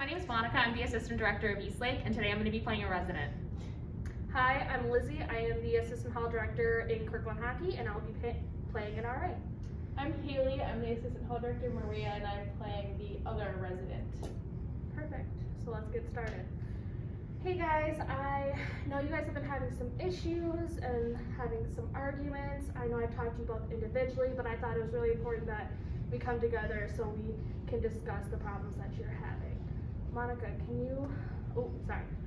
name is Monica. I'm the Assistant Director of Eastlake, and today I'm going to be playing a resident. Hi, I'm Lizzie. I am the Assistant Hall Director in Kirkland Hockey, and I'll be playing an RA. I'm Haley. I'm the Assistant Hall Director, Maria, and I'm playing the other resident. Perfect. So let's get started. Hey guys, I know you guys have been having some issues and having some arguments. I know I've talked to you both individually, but I thought it was really important that we come together so we can discuss the problems that you're having. Monica,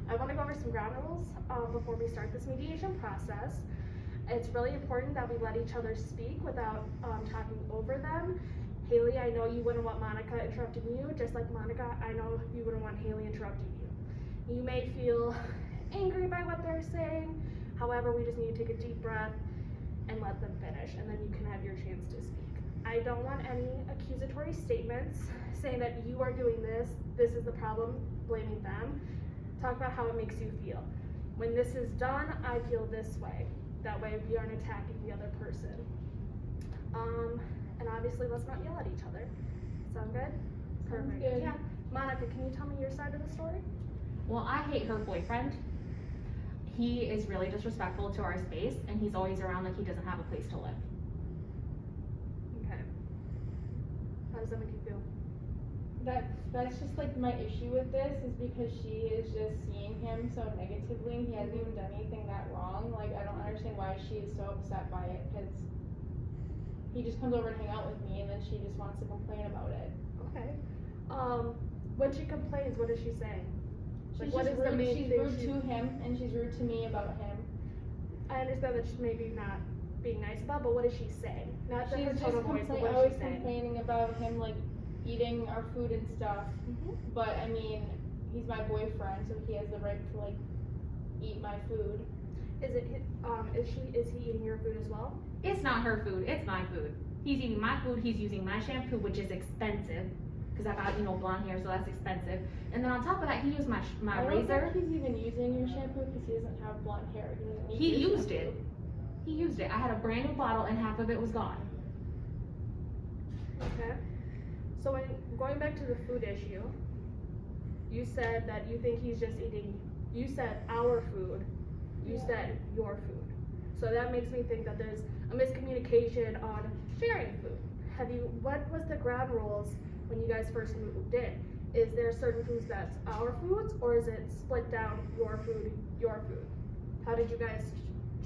I want to go over some ground rules before we start this mediation process. It's really important that we let each other speak without talking over them. Haley, I know you wouldn't want Monica interrupting you, just like Monica, I know you wouldn't want Haley interrupting you. You may feel angry by what they're saying, however, we just need to take a deep breath and let them finish, and then you can have your chance to speak. I don't want any accusatory statements saying that you are doing this is the problem, blaming them. Talk about how it makes you feel. When this is done, I feel this way. That way we aren't attacking the other person. And obviously let's not yell at each other. Sound good? Perfect. Good. Yeah. Monica, can you tell me your side of the story? Well, I hate her boyfriend. He is really disrespectful to our space, and he's always around like he doesn't have a place to live. Okay. How does that make you feel? That's just like my issue with this is because she is just seeing him so negatively. He hasn't even done anything that wrong. Like, I don't understand why she is so upset by it, because he just comes over and hang out with me, and then she just wants to complain about it. Okay. When she complains, what is she saying? She's What just is the rude. main She's thing rude to him, and she's rude to me about him. I understand that she's maybe not being nice about, but what is she saying? Not that her She's tone just of voice, but what always is she saying? complaining about him, like, eating our food and stuff. But I mean, he's my boyfriend, so he has the right to like eat my food. Is he eating your food as well? It's not her food, it's my food. He's eating my food, he's using my shampoo, which is expensive, because I got, blonde hair, so that's expensive. And then on top of that, he used my I don't razor. think he's even using your shampoo because he doesn't have blonde hair. He doesn't need He your used shampoo. it. He used it. I had a brand new bottle and half of it was gone. Okay. So going back to the food issue, you said that you think he's just eating, you said our food, you said your food. So that makes me think that there's a miscommunication on sharing food. What was the ground rules when you guys first moved in? Is there certain foods that's our foods, or is it split down your food, your food? How did you guys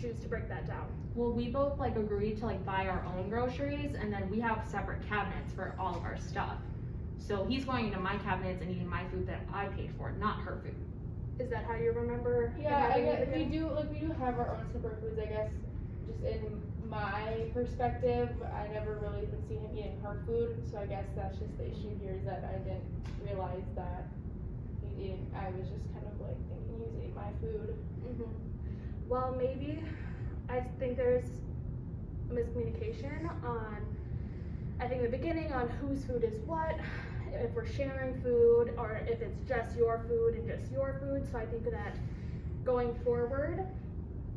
choose to break that down? Well, we both agreed to buy our own groceries, and then we have separate cabinets for all of our stuff. So he's going into my cabinets and eating my food that I paid for, not her food. Is that how you remember? Yeah, I guess we do have our own separate foods. I guess just in my perspective, I never really could see him eating her food. So I guess that's just the issue here, is that I didn't realize that he's eating. I was just kind of thinking he was eating my food. Well, maybe I think there's a miscommunication I think in the beginning on whose food is what, if we're sharing food, or if it's just your food and just your food. So I think that going forward,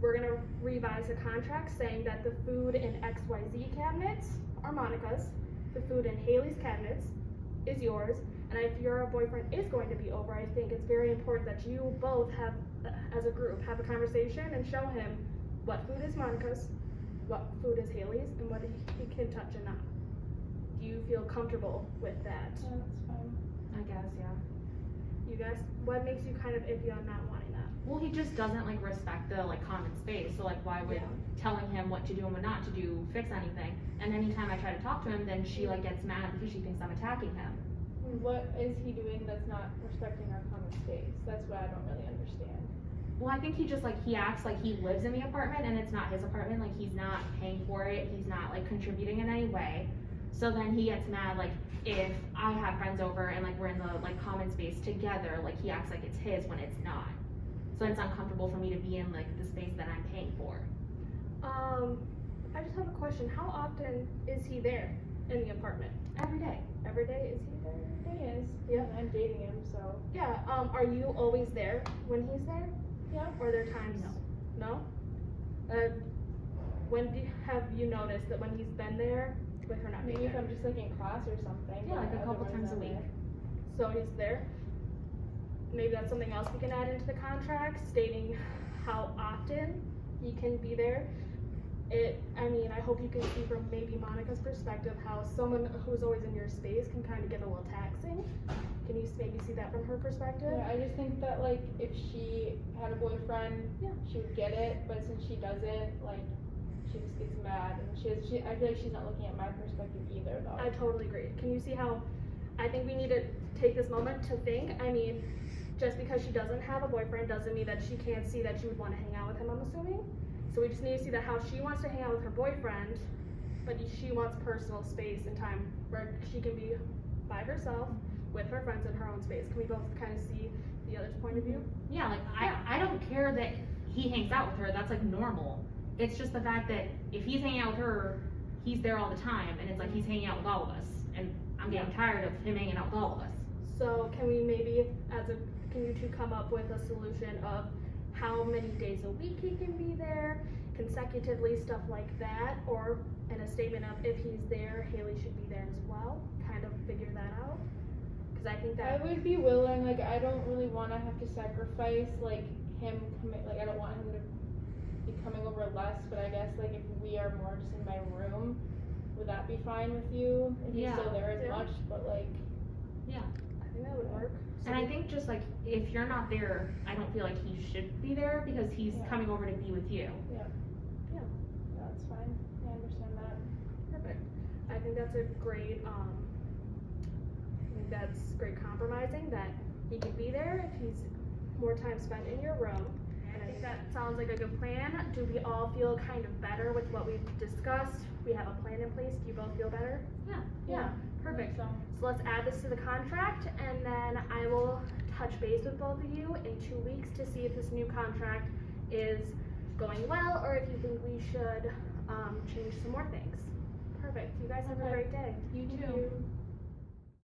we're gonna revise the contract saying that the food in XYZ cabinets are Monica's, the food in Haley's cabinets is yours, and if your boyfriend is going to be over, I think it's very important that you both have, as a group, have a conversation and show him what food is Monica's, what food is Haley's, and what he can touch and not. Do you feel comfortable with that? Yeah, that's fine. I guess, yeah. You guys, what makes you kind of iffy on not wanting that? Well, he just doesn't respect the common space. So why would telling him what to do and what not to do fix anything? And anytime I try to talk to him, then she gets mad because she thinks I'm attacking him. What is he doing that's not respecting our common space? That's what I don't really understand. Well, I think he just he acts like he lives in the apartment and it's not his apartment. He's not paying for it. He's not contributing in any way. So then he gets mad if I have friends over and we're in the common space together, he acts like it's his when it's not. So it's uncomfortable for me to be in the space that I'm paying for. I just have a question. How often is he there in the apartment? Every day. Every day is he there? He is. Yeah. And I'm dating him, so. Yeah. Are you always there when he's there? Yeah. Or are there times? No. No? When have you noticed that when he's been there with her not being Maybe if there? I'm just in class or something. Yeah, a couple otherwise times a I'm week. there. So he's there? maybe that's something else we can add into the contract, stating how often he can be there. I hope you can see from maybe Monica's perspective how someone who's always in your space can kind of get a little taxing. Can you maybe see that from her perspective? Yeah, I just think that like if she had a boyfriend, Yeah. she would get it, but since she doesn't, like she just gets mad, and I feel like she's not looking at my perspective either, though. I totally agree. Can you see how I think we need to take this moment to think? Just because she doesn't have a boyfriend doesn't mean that she can't see that she would want to hang out with him, I'm assuming. So we just need to see that how she wants to hang out with her boyfriend, but she wants personal space and time where she can be by herself with her friends in her own space. Can we both kind of see the other's point of view? Yeah, like I don't care that he hangs out with her, that's like normal. It's just the fact that if he's hanging out with her, he's there all the time, and it's like he's hanging out with all of us, and I'm getting tired of him hanging out with all of us. So can we maybe, can you two come up with a solution of how many days a week he can be there, consecutively, stuff like that, or in a statement of if he's there, Haley should be there as well, kind of figure that out? Because I think that. I would be willing, like I don't really want to have to sacrifice like him coming, like I don't want him to be coming over less, but I guess like if we are more just in my room, would that be fine with you? If he's still there as much, but like. Yeah. I think that would work. And I think just like, if you're not there, I don't feel like he should be there because he's coming over to be with you. Yeah. Yeah. That's fine. I understand that. Perfect. I think that's a great, great compromising, that he can be there if he's more time spent in your room. And I think that sounds like a good plan. Do we all feel kind of better with what we've discussed? We have a plan in place. Do you both feel better? Yeah. Perfect. So, So let's add this to the contract, and then I will touch base with both of you in 2 weeks to see if this new contract is going well, or if you think we should change some more things. Perfect. You guys have a great day. you too.